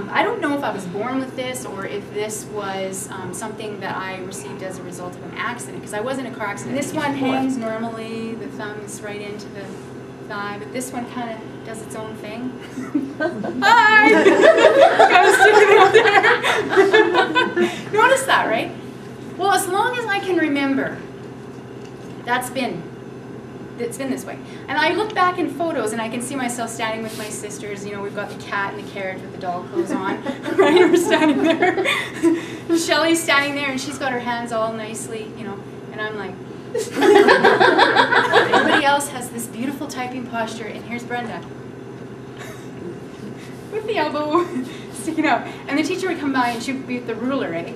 I don't know if I was born with this or if this was something that I received as a result of an accident, because I was in a car accident. This one hangs normally, the thumb is right into the thigh, but this one kind of does its own thing. Hi! I was sitting up there. Notice that, right? Well, as long as I can remember, it's been this way. And I look back in photos and I can see myself standing with my sisters. You know, we've got the cat and the carriage with the doll clothes on, right? We're standing there. And Shelly's standing there and she's got her hands all nicely, you know, and I'm like, everybody else has this beautiful typing posture, and here's Brenda with the elbow sticking out. And the teacher would come by and she would be with the ruler, eh?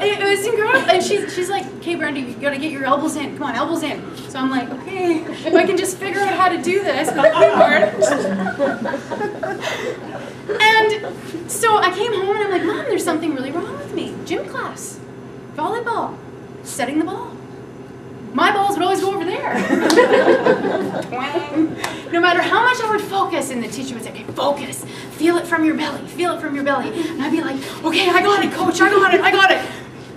It was incredible, and she's like, "Okay, Brenda, you gotta get your elbows in. Come on, elbows in." So I'm like, "Okay, if I can just figure out how to do this, that'll be hard." And so I came home and I'm like, "Mom, there's something really wrong with me. Gym class, volleyball, setting the ball. My balls would always go over there." No matter how much I would focus, and the teacher would say, "Okay, focus. Feel it from your belly. Feel it from your belly." And I'd be like, "Okay, I got it, coach. I got it. I got it."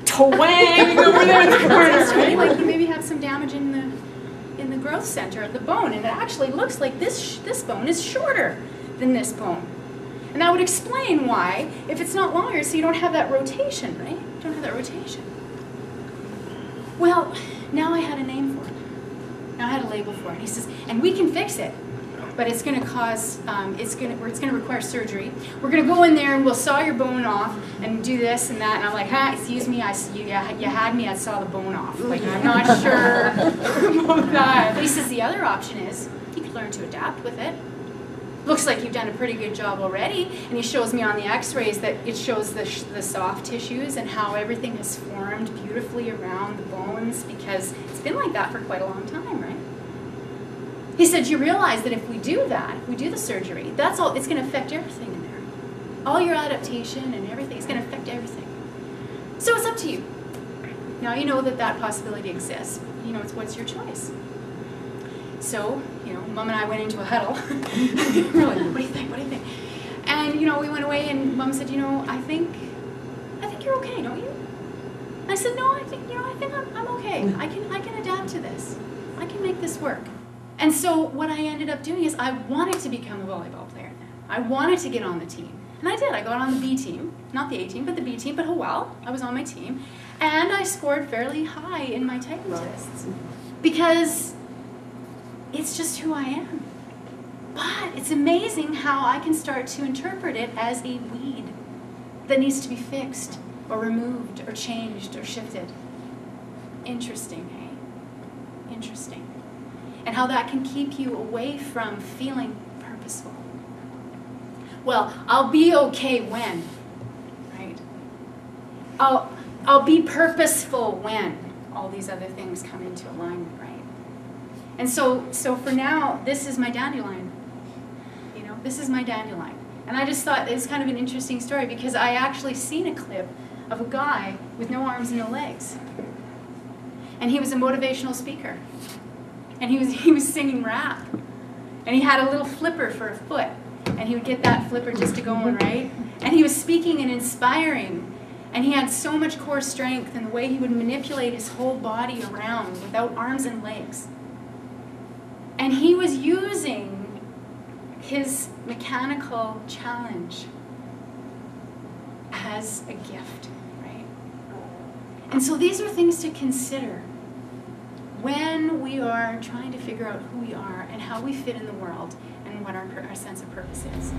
Twang over there in the corner. Right? Like you maybe have some damage in the growth center of the bone, and it actually looks like this bone is shorter than this bone. And that would explain why, if it's not longer, so you don't have that rotation, right? You don't have that rotation. Well, now I had a name for it. Now I had a label for it. He says, "And we can fix it, but it's going to cause, it's going to require surgery. We're going to go in there and we'll saw your bone off and do this and that." And I'm like, "Excuse me, you had me. I saw the bone off. Like, I'm not sure about that." But he says the other option is you could learn to adapt with it. Looks like you've done a pretty good job already. And he shows me on the x-rays that it shows the soft tissues and how everything has formed beautifully around the bones, because it's been like that for quite a long time, right? He said, "You realize that if we do that, if we do the surgery, that's all, it's going to affect everything in there. All your adaptation and everything, it's going to affect everything. So it's up to you. Now you know that possibility exists. You know, what's your choice?" So, you know, Mom and I went into a huddle. We're like, "What do you think? What do you think?" And, you know, we went away and Mom said, "You know, I think you're okay, don't you?" And I said, "No, I think I'm okay. I can adapt to this. I can make this work." And so what I ended up doing is I wanted to become a volleyball player then. I wanted to get on the team. And I did. I got on the B team. Not the A team, but the B team. But oh well, I was on my team. And I scored fairly high in my typing tests. Because it's just who I am. But it's amazing how I can start to interpret it as a weed that needs to be fixed or removed or changed or shifted. Interesting, eh? Interesting. And how that can keep you away from feeling purposeful. Well, I'll be okay when, right? I'll be purposeful when all these other things come into alignment, right? And so for now, this is my dandelion. You know, this is my dandelion. And I just thought it's kind of an interesting story because I actually seen a clip of a guy with no arms and no legs. And he was a motivational speaker. And he was singing rap. And he had a little flipper for a foot. And he would get that flipper just to go on, right? And he was speaking and inspiring. And he had so much core strength in the way he would manipulate his whole body around without arms and legs. And he was using his mechanical challenge as a gift, right? And so these are things to consider when we are trying to figure out who we are and how we fit in the world and what our sense of purpose is.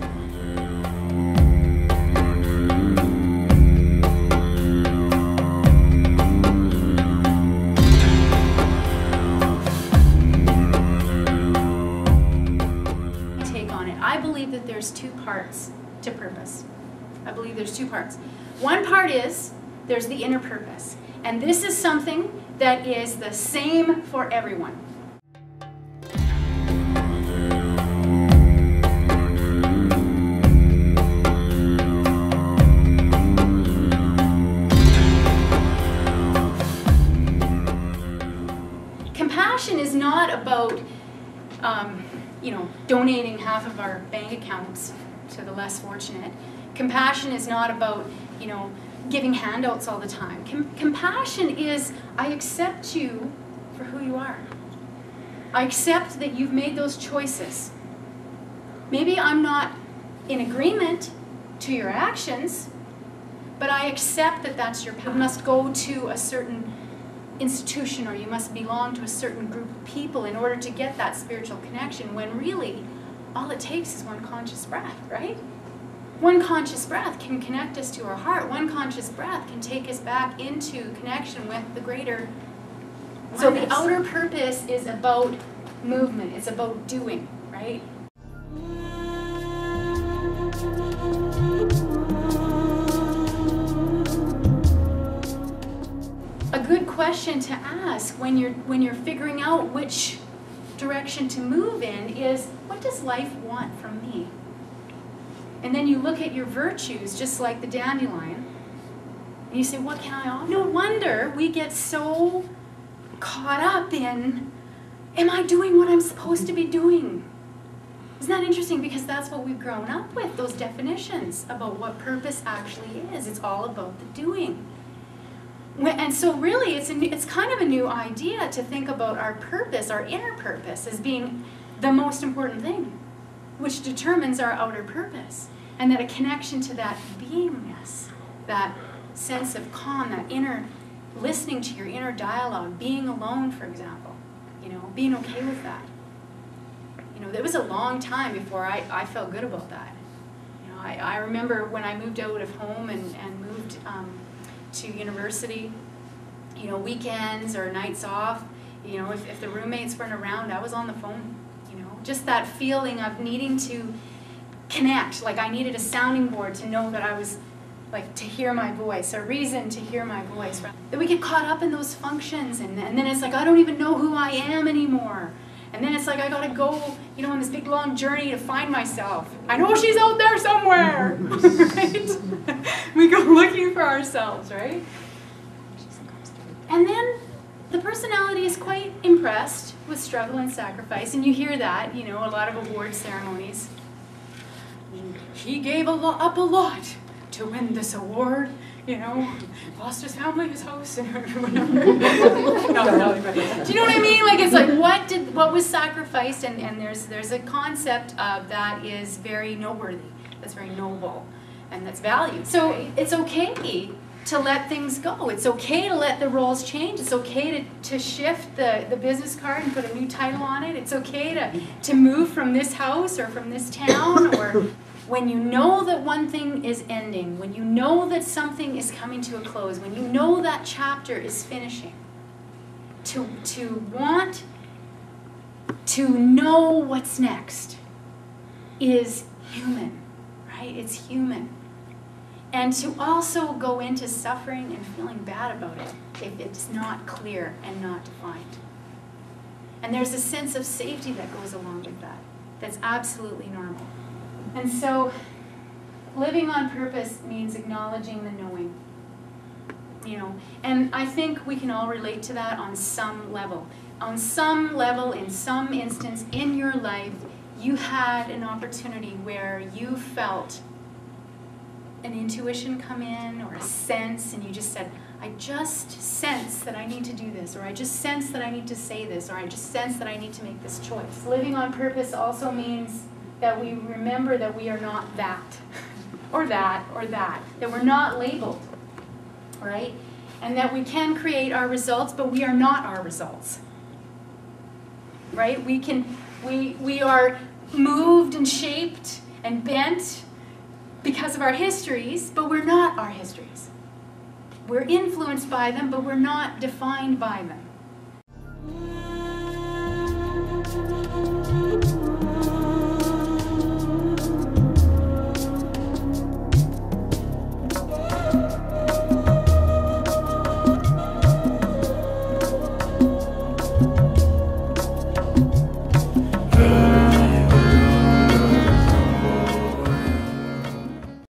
Take on it. I believe that there's two parts to purpose. I believe there's two parts. One part is there's the inner purpose. And this is something that is the same for everyone. Compassion is not about donating half of our bank accounts to the less fortunate. Compassion is not about, giving handouts all the time. Compassion is, I accept you for who you are. I accept that you've made those choices. Maybe I'm not in agreement to your actions, but I accept that that's your path. You must go to a certain institution, or you must belong to a certain group of people in order to get that spiritual connection, when really all it takes is one conscious breath, right? One conscious breath can connect us to our heart. One conscious breath can take us back into connection with the greater. So the outer purpose is about movement. It's about doing, right? A good question to ask when you're figuring out which direction to move in is, what does life want from me? And then you look at your virtues, just like the dandelion, and you say, what can I offer? No wonder we get so caught up in, am I doing what I'm supposed to be doing? Isn't that interesting? Because that's what we've grown up with, those definitions about what purpose actually is. It's all about the doing. And so really, it's kind of a new idea to think about our purpose, our inner purpose, as being the most important thing, which determines our outer purpose. And that a connection to that beingness, that sense of calm, that inner, listening to your inner dialogue, being alone, for example, being okay with that. There was a long time before I felt good about that. I remember when I moved out of home and moved to university, weekends or nights off, if the roommates weren't around, I was on the phone. Just that feeling of needing to connect, like I needed a sounding board to know that I was, like, to hear my voice, a reason to hear my voice. That we get caught up in those functions, and then it's like, I don't even know who I am anymore. And then it's like, I gotta go, on this big long journey to find myself. I know she's out there somewhere, right? We go looking for ourselves, right? And then the personality is quite impressed with struggle and sacrifice, and you hear that, a lot of award ceremonies. He gave up a lot to win this award, lost his family, his house, and whatever. Not really, but do you know what I mean? Like, it's like, what was sacrificed, and there's a concept of that is very noteworthy, that's very noble, and that's valued. So it's okay to let things go. It's okay to let the roles change. It's okay to shift the business card and put a new title on it. It's okay to move from this house or from this town, or when you know that one thing is ending, when you know that something is coming to a close, when you know that chapter is finishing, to want to know what's next is human, right? It's human. And to also go into suffering and feeling bad about it if it's not clear and not defined. And there's a sense of safety that goes along with that. That's absolutely normal. And so living on purpose means acknowledging the knowing. And I think we can all relate to that on some level. On some level, in some instance in your life, you had an opportunity where you felt an intuition come in, or a sense, and you just said, I just sense that I need to do this, or I just sense that I need to say this, or I just sense that I need to make this choice. Living on purpose also means that we remember that we are not that, or that, or that we're not labeled, right? And that we can create our results, but we are not our results, right? We are moved and shaped and bent because of our histories, but we're not our histories. We're influenced by them, but we're not defined by them.